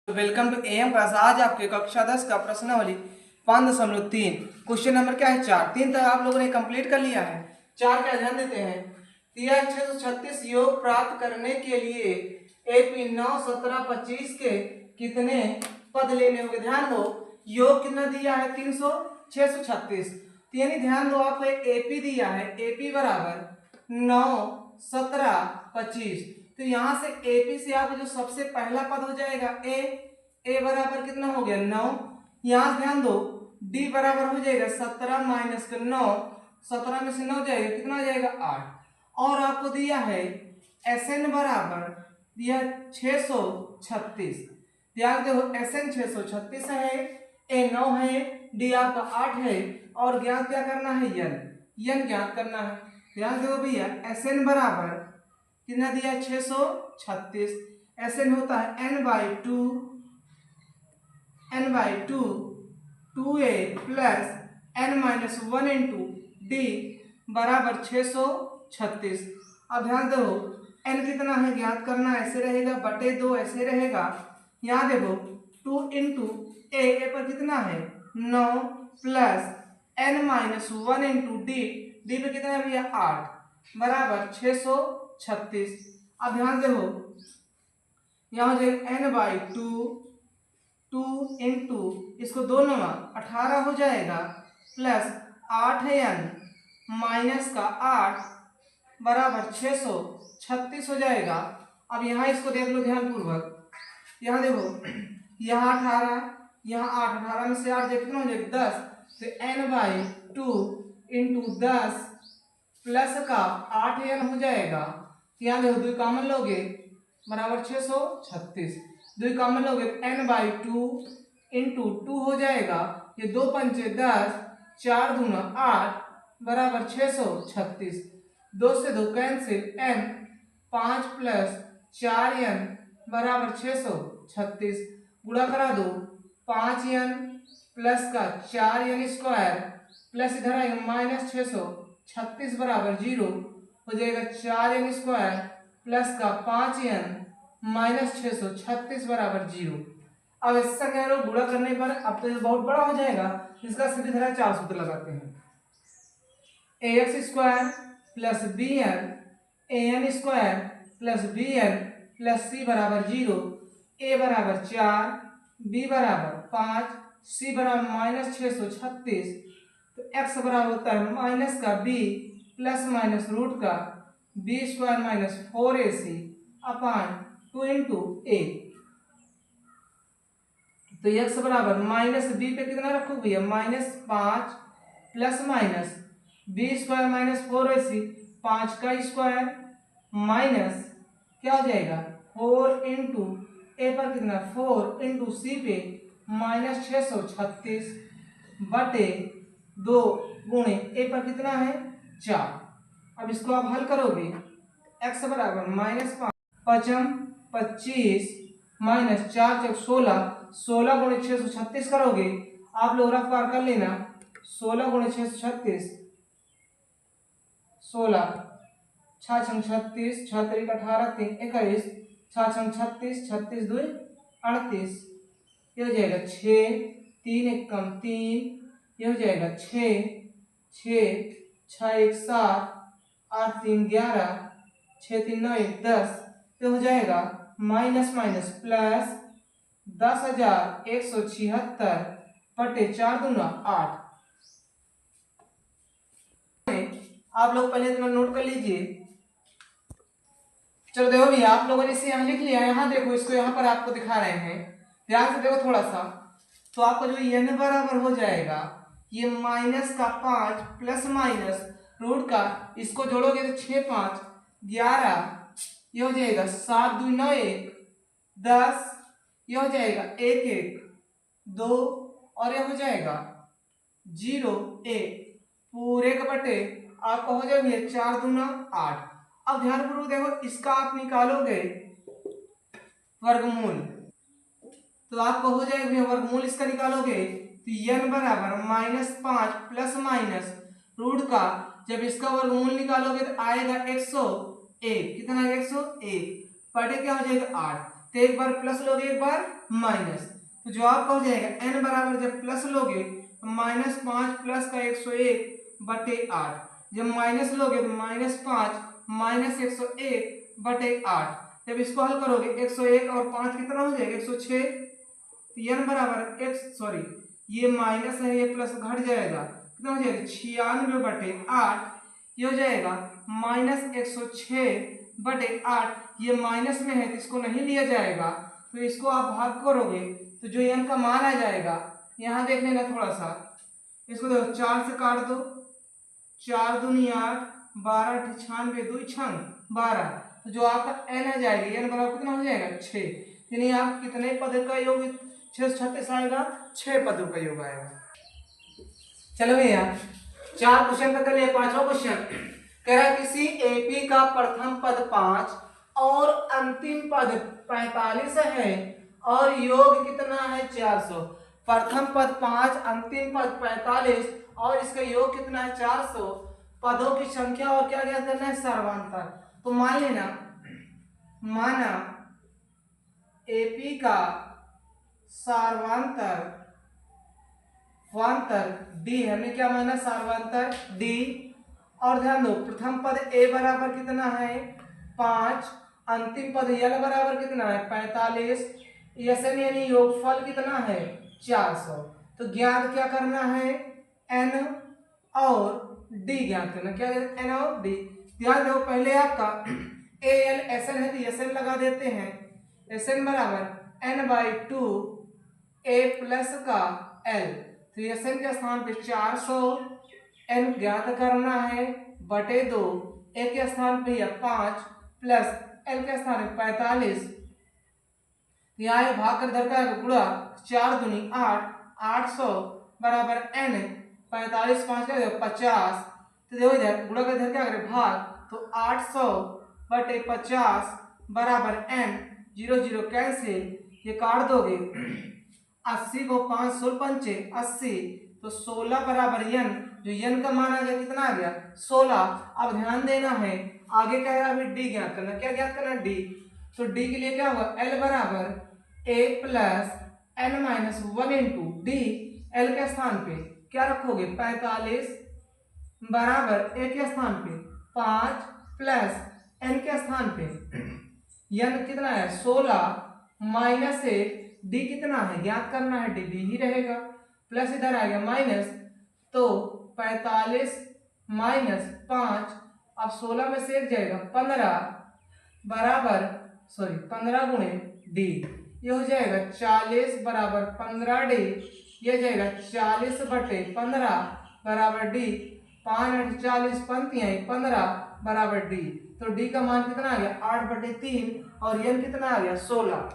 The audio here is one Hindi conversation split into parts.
Welcome to M class. आज आपके कक्षा 10 का प्रश्नावली 5.3 क्वेश्चन नंबर क्या है 4। 3 तक आप लोगों ने कंप्लीट कर लिया है। 4 का ध्यान देते हैं। 636 योग प्राप्त करने के लिए AP 9, 17, 25 के कितने पद लेने होंगे। ध्यान दो, योग कितना दिया है 300, 636। यानी ध्यान दो, आपको AP दिया है, AP बराबर 9, 17, 25। तो यहां से AP से आपको जो सबसे पहला पद हो जाएगा ए बराबर कितना हो गया 9। यहां ध्यान दो, D बराबर हो जाएगा 17 माइनस 9, 17 में से 9 जाएगा, कितना आ जाएगा 8। और आपको दिया है SN बराबर दिया 636। ध्यान दो, SN 636 है, A 9 है, D आपका 8 है, और ज्ञात क्या करना है n ज्ञात करना है। ध्यान दो भैया, SN बराबर कितना दिया 636। SN होता है n/2 2a plus n-1 into d बराबर 636। अब ध्यान दो, n कितना है ज्ञात करना, ऐसे रहेगा बटे 2 ऐसे रहेगा। यहाँ देखो 2 इंटू a पर कितना है 9 प्लस n-1 इंटू d पे कितना है भैया 8 बराबर 636। अब ध्यान देखो, यहाँ जो n/2 2 इंटू इसको 2 9 18 हो जाएगा प्लस 8n माइनस का 8 बराबर 636 हो जाएगा। अब यहाँ इसको देख लो ध्यान पूर्वक। यहाँ देखो, यहाँ 18, यहाँ 8, 18 में से 8 जाए कितना हो जाएगा 10। तो n/2 इंटू 10 प्लस का 8n हो जाएगा। यहाँ देखो 2 कॉमन लोगे बराबर 636, 2 कॉमन लोगे n/2 इंटू 2 हो जाएगा, ये 2 पंचे 10, 4 दूना 8 बराबर 636। 2 से 2 कैंसिल, n 5 प्लस 4n बराबर 636। गुणा करा दो, 5n प्लस का 4n स्क्वायर प्लस इधर आएगा माइनस 636 बराबर 0 हो जाएगा। 4n स्क्वायर प्लस का 5n माइनस 636 बराबर 0। अब ऐसा कह रहे हो गुणा करने पर अब तो ये बहुत बड़ा हो जाएगा, इसका सीधी तरह 4 सूत्र लगाते हैं। ax square plus bn an square plus bn plus c बराबर 0, a बराबर 4, b बराबर 5, c बराबर माइनस 636। तो x बराबर होता है माइनस का b प्लस माइनस रूट का b square minus 4ac upon 2 into a। तो x बराबर माइनस b पे कितना रखो भैया minus 5 plus minus b square minus 4ac 5 का स्क्वायर माइनस क्या हो जाएगा 4 इंटू ए पर कितना 4 इंटू सी पे माइनस 636 बटे 2 गुणे ए पर कितना है 4। अब इसको आप हल करोगे, x बराबर माइनस 5 25 माइनस 4 चौक 16, 16 गुणे 636 करोगे आप लोग रफ पार कर लेना। 16 गुणे 636, 16 6 छंग 36, 6 3 18 3 21, 6 छंग 36, 36 2 38, ये हो जाएगा 6 3 1 कम 3, ये हो जाएगा 6 6 6 1 7 8 3 11, 6 3 9 1 10, तो हो जाएगा माइनस माइनस प्लस 10,176 बटे 4 दूना 8। आप लोग पहले इतना नोट कर लीजिए। चलो देखो भैया, आप लोगों ने इसे यहाँ लिख लिया, यहाँ देखो इसको यहाँ पर आपको दिखा रहे हैं, ध्यान से देखो थोड़ा सा। तो आपको जो n बराबर हो जाएगा ये माइनस का 5 प्लस माइनस रूट का, इसको जोड़ोगे तो 6 5 11, ये हो जाएगा 7 2 9 1 10, ये हो जाएगा 1 1 2 और ये हो जाएगा 0 1 पूरे का बटे आपका हो जाएगा 4 दूना 8। अब ध्यानपूर्वक देखो, इसका आप निकालोगे वर्गमूल तो आपको हो जाएगा वर्गमूल, इसका निकालोगे तो n बराबर माइनस 5 प्लस माइनस रूट का, जब इसका वर्गमूल निकालोगे तो आएगा 101, कितना 101 बटे क्या हो जाएगा 8। तो एक बार प्लस लोगे एक बार माइनस, तो जवाब का हो जाएगा n बराबर जब प्लस लोगे तो -5 प्लस का 101/8, जब माइनस लोगे तो -5 माइनस 101/8, जब इसको हल करोगे 101 और 5 कितना हो जाएगा 106, तो n बराबर ये माइनस है ये प्लस घट जाएगा, कितना हो जाएगा 96/8, ये हो जाएगा -106/8, ये माइनस में है तो इसको नहीं लिया जाएगा, तो इसको आप भाग करोगे तो जो n का मान आ जाएगा, यहाँ देख लेना थोड़ा सा, इसको देखो 4 से काट दो, 4 दूनी 8, 12 96 2 छंग 12, तो जो आपका n आ जाएगा n बराबर कितना हो जाएगा 6, यानी आप कितने पद का योग 636 आएगा, 6 पदों का योग आएगा। चलो भैया 4 क्वेश्चन का कर लिया, 5वां क्वेश्चन कह रहा है किसी एपी का प्रथम पद 5 और अंतिम पद 45 है और योग कितना है 400। प्रथम पद 5, अंतिम पद 45 और इसका योग कितना है 400, पदों की संख्या और क्या ज्ञात करना है सर्वांतर। तो मान लेना, माना एपी का सार्वांतर डी, हमने क्या माना सार्वांतर डी, और ध्यान दो प्रथम पद ए बराबर कितना है 5, अंतिम पद यल बराबर कितना है 45, एन यानी योगफल कितना है 400। तो ज्ञात क्या करना है एन और डी ज्ञात करना, क्या एन और डी। ध्यान दो पहले आपका ए एल एस एन है तो एस एन लगा देते हैं, एस एन बराबर n/2 a प्लस का l, तो एस एन के स्थान पे 400, n ज्ञात करना है बटे 2, a के स्थान पे या 5 प्लस l के स्थान पे 45, यहाँ भाग कर धर का गुणा 4 दूनी 8, 800 बराबर n, 45 5 का 50, तो देखो इधर गुणा कर धर क्या करे भाग, तो 800/50 बराबर n, 0 0 कैंसिल, ये काट दोगे 80 को 5 16 पंचे 80, तो 16 बराबर n, जो n का मान आ गया कितना आ गया 16। अब ध्यान देना है आगे क्या है अभी डी ज्ञात करना, क्या ज्ञात करना डी, तो डी के लिए क्या होगा l बराबर a plus n-1 into D, l के स्थान पे क्या रखोगे 45 बराबर a के स्थान पे 5 प्लस n के स्थान पे n कितना है 16 माइनस 1, डी कितना है ज्ञात करना है, डी डी ही रहेगा, प्लस इधर आ गया माइनस, तो 45 माइनस 5, अब 16 में से एक जाएगा 15 बराबर 15 गुणे डी, ये हो जाएगा 40 बराबर 15 डी, ये जाएगा 40/15 बराबर डी, 5 40 पंक्तियां 15 बराबर डी, तो डी का मान कितना आ गया 8/3 और n कितना आ गया 16।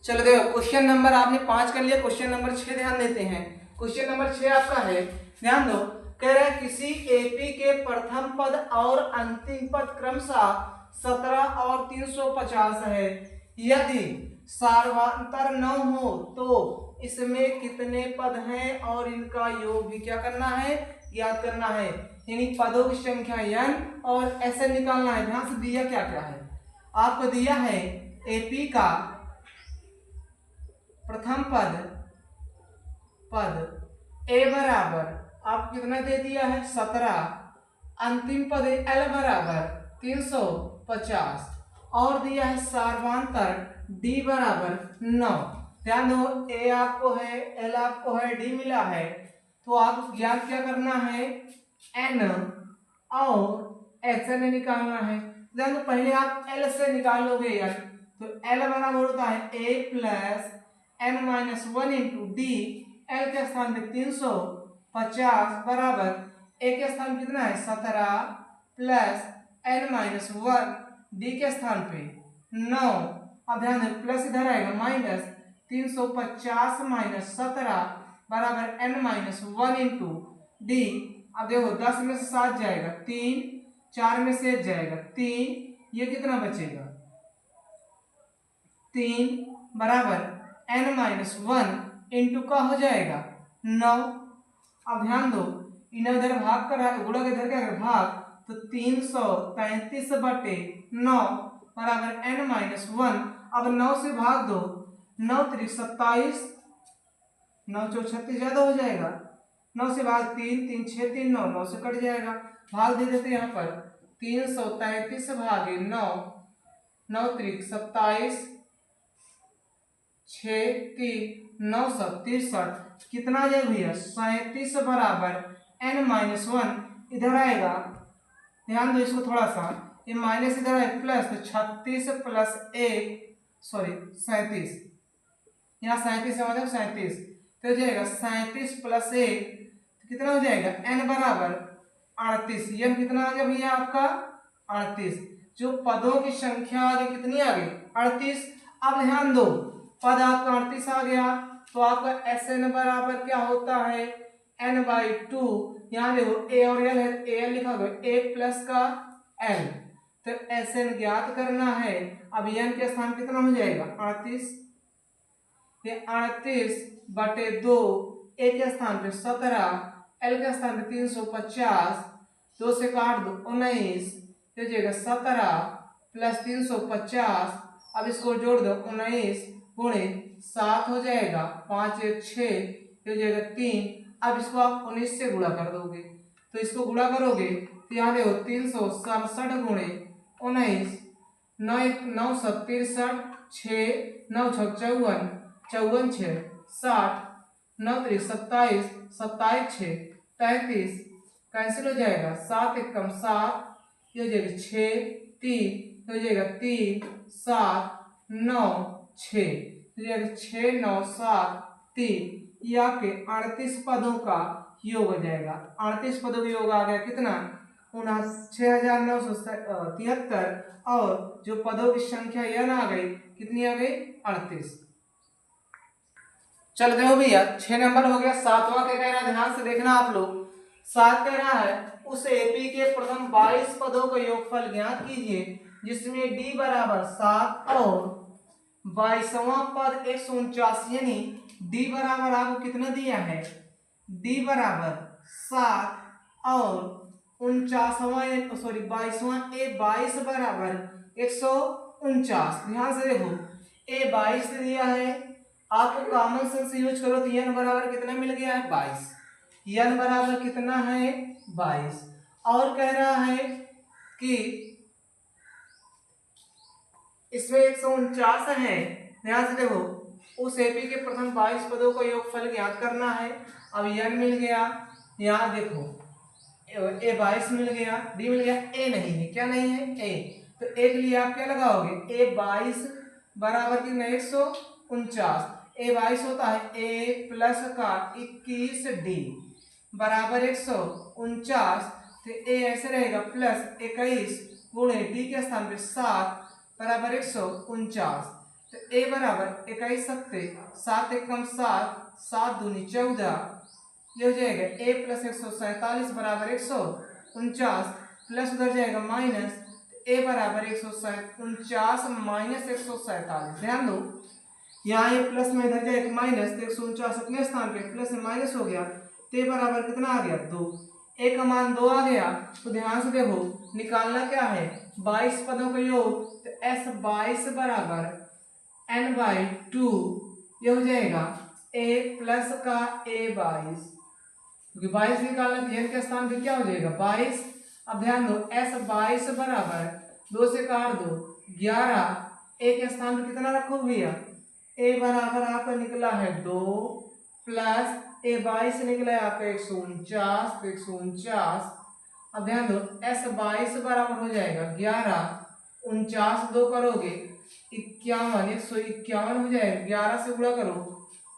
चलो देखो क्वेश्चन नंबर आपने 5 कर लिया, क्वेश्चन नंबर 6 ध्यान देते हैं। क्वेश्चन नंबर 6 आपका है, ध्यान दो, कह रहा है किसी एपी के प्रथम पद और अंतिम पद क्रमशः 17 और 350 है, यदि सार्वंतर न हो तो इसमें कितने पद हैं और इनका योग भी क्या करना है ज्ञात करना है, यानी पदों की संख्या n और ऐसे निकालना है। ध्यान से दिया क्या क्या है, आपको दिया है एपी का प्रथम पद ए बराबर आप कितना दे दिया है 17, अंतिम पद एल बराबर 350 और दिया है सार्वांतर डी बराबर 9। ध्यान दो ए आपको है एल आपको है डी मिला है, तो आप ज्ञात क्या करना है एन और एक्स एन निकालना है। ध्यान दो पहले आप एल से निकालोगे यार, तो एल बराबर होता है a plus n-1 into d, l के स्थान पे 350 बराबर ए के स्थान कितना है 17 प्लस n-1, डी के स्थान पे 9, अब ध्यान दें प्लस इधर आएगा माइनस 350 माइनस 17 बराबर n-1 इंटू डी। अब देखो 10 में से 7 जाएगा 3, 4 में से 1 जाएगा 3, ये कितना बचेगा 3 बराबर n-1 इंटू का हो जाएगा 9। अब ध्यान दो इन्हें उधर भाग कर गुणा के इधर क्या भाग, तो 333/9 बराबर n-1, अब 9 से भाग दो 9 3 27, 9 4 36 ज्यादा हो जाएगा, 9 से भाग 3 3 6 3 9, 9 से कट जाएगा, भाग दे देते यहाँ पर 333 भागे 9, 9 3 27, 6 3 9 67, कितना आ जाएगा भैया 37 बराबर n-1 इधर आएगा, ध्यान दो इसको थोड़ा सा, ये माइनस इधर है प्लस, तो 36 प्लस 1 सॉरी 37, यहाँ 37 है मतलब 37, तो हो जाएगा 37 प्लस 1, तो कितना हो जाएगा n बराबर 38, यह कितना आ गया भैया आपका 38, जो पदों की संख्या आ गई कितनी आ गई 38। अब ध्यान दो पद आपका 38 आ गया, तो आपका Sn बराबर क्या होता है n/2, यहाँ देखो a और l है, a लिखा हुआ है a प्लस का l, तो Sn ज्ञात करना है। अब n के स्थान कितना हो जाएगा 38, ये 38/2, a के स्थान पे 17, l के स्थान पे 350, 2 से काट दो 19, हो जाएगा 17 प्लस 350, अब इसको जोड़ दो 19 गुणे 7 हो जाएगा, 5 1 6 हो जाएगा 3, अब इसको आप 19 से गुणा कर दोगे, तो इसको गुणा करोगे तो यहाँ देखो 367 गुणे 19, 9 9 63, 6 9 6 54, 54 6 60, 9 3 27, 27 6 35, कैंसिल हो जाएगा, 7 1 कम 7, ये हो जाएगा 6 3, हो जाएगा 3 7 9 6, हो जाएगा 6 9 7 3, ये आपके 38 पदों का योग हो जाएगा। 38 पदों का योग आ गया कितना 6973, और जो पदों की संख्या n आ गई कितनी आ गई 38। चल देखो भैया 6 नंबर हो गया। 7वां क्या कह रहा है, ध्यान से देखना आप लोग। 7 कह रहा है उस एपी के प्रथम 22 पदों का योगफल ज्ञात कीजिए जिसमें d बराबर 7 और 22वां पद 149, यानी d बराबर आपको कितना दिया है, d बराबर 7 और 49वां सॉरी 22वां a 22 बराबर 149। ध्यान से देखो a 22 दिया है, आपको कॉमन सेंस यूज करो तो n बराबर कितना मिल गया है 22, n बराबर कितना है 22, और कह रहा है कि इसमें 149 है। ध्यान से देखो उस एपी के प्रथम 22 पदों का योगफल ज्ञात करना है। अब n मिल गया, यहाँ देखो a 22 मिल गया, d मिल गया, a नहीं है, क्या नहीं है a, तो a के लिए आप क्या लगाओगे a 22 बराबर कितना 149, a 22 होता है a प्लस का 21d बराबर 149, तो a ऐसे रहेगा प्लस 21 गुणे d के स्थान पे 7 बराबर 149, तो a बराबर 21 सत्ते 7 एकम 7, 7 दूनी 14, ये हो जाएगा a प्लस 147 बराबर 149, प्लस उधर जाएगा माइनस, a बराबर 149 माइनस 147। ध्यान दो यहाँ ये प्लस में इधर जाएगा माइनस, तो 149 अपने स्थान पे प्लस में माइनस हो गया, तो a बराबर कितना आ गया 2, a का मान 2 आ गया। तो ध्यान से देखो निकालना क्या है 22 पदों का योग, तो s 22 बराबर n/2, ये हो जाएगा a प्लस का a 22, क्योंकि 22 निकालना तो n के स्थान पे क्या हो जाएगा 22। अब ध्यान दो s 22 बराबर 2 से काट दो 11, a के स्थान पे कितना रखो भैया, a बराबर आपका निकला है 2 प्लस a 22 निकला है आपका 149, तो 149। अब ध्यान दो s 22 बराबर हो जाएगा 11, 49 2 करोगे 51, 151 हो जाएगा, 11 से गुणा करो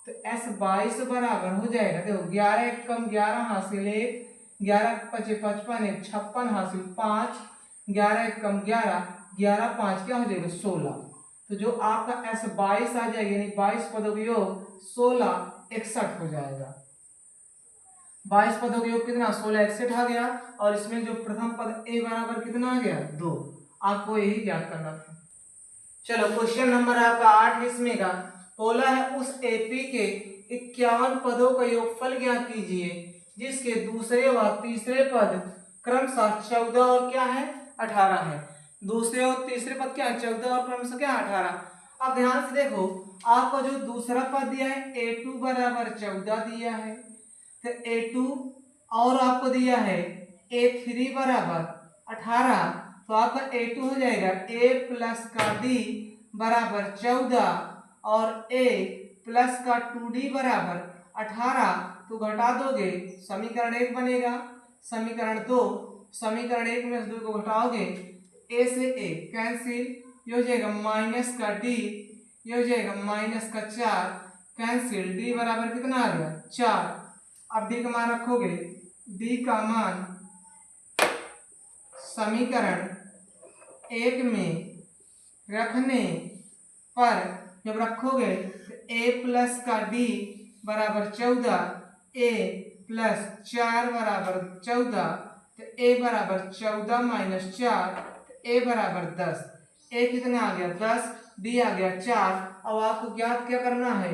तो s 22 बराबर हो जाएगा, देखो 11 एक कम 11 हासिल 1, 11 पचे 55, 1 56 हासिल 5, 11 एक कम 11, 11 5 क्या हो जाएगा 16। तो जो आपका s 22 आ जाएगा यानी 22 पदों का योग 16 61 हो जाएगा। 22 पदों का योग कितना 16 61 आ गया, और इसमें जो प्रथम पद a बराबर कितना आ गया 2, आपको यही ज्ञात करना था। चलो क्वेश्चन नंबर आपका 8 इसमें का बोला है उस एपी के 51 पदों का योगफल ज्ञात कीजिए जिसके दूसरे व तीसरे पद क्रमशः 14 और क्या है 18 है। दूसरे और तीसरे पद क्या है 14 और क्रमशः क्या 18। अब ध्यान से देखो, आपको जो दूसरा पद दिया है a2 बराबर 14 दिया है, तो a2 और आपको दिया है a3 बराबर 18, तो आपका a2 हो जाएगा a प्लस का d बराबर 14 और a प्लस का 2d बराबर 18, तो घटा दोगे समीकरण 1 बनेगा। समीकरण 2, समीकरण 1 में से 2 को घटाओगे a से a कैंसिल, ये हो जाएगा माइनस का d, ये हो जाएगा माइनस का 4 कैंसिल, d बराबर कितना आ गया 4। अब d का मान रखोगे, d का मान समीकरण 1 में रखने पर जब रखोगे तो a प्लस का d बराबर 14, a प्लस 4 बराबर 14, तो a बराबर 14 माइनस 4, तो a बराबर 10। a कितना आ गया 10, d आ गया 4। अब आपको ज्ञात क्या करना है,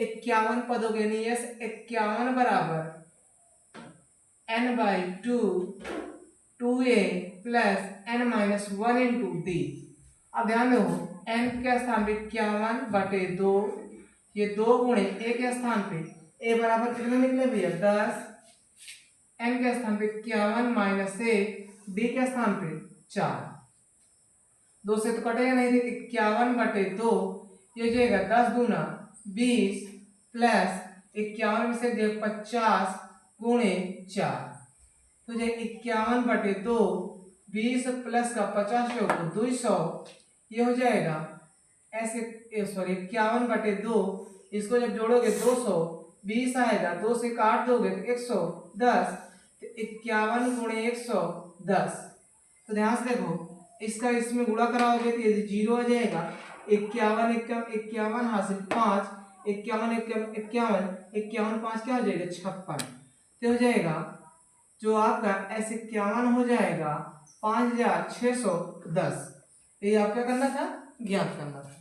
51 पदों के नियस 51 बराबर n/2 2a plus n minus 1 into D. अब ध्यान दो, n के स्थान पे 51/2, ये 2 गुणे a के स्थान पे a बराबर कितने निकले भैया 10, n के स्थान पे 51 माइनस 1, d के स्थान पे 4, 2 से तो कटेगा नहीं, 51/2, ये जाएगा 10 दूना 20 प्लस 51 में से 50 गुणे 4, तो जो 51/2 20 प्लस का 50 योग 200, ये हो जाएगा ऐसे, सॉरी 51/2, इसको जब जोड़ोगे 200, 20 आएगा, 2 से काट दोगे तो 110, तो 51 गुणे 110। तो ध्यान से देखो, इसका इसमें गुणा कराओगे तो ये 0 आ जाएगा, 51 हासिल 5, 51 51 51 5 क्या हो जाएगा 56, तो हो जाएगा जो आपका S51 हो जाएगा 5610। ये आपका करना था, ज्ञात करना था।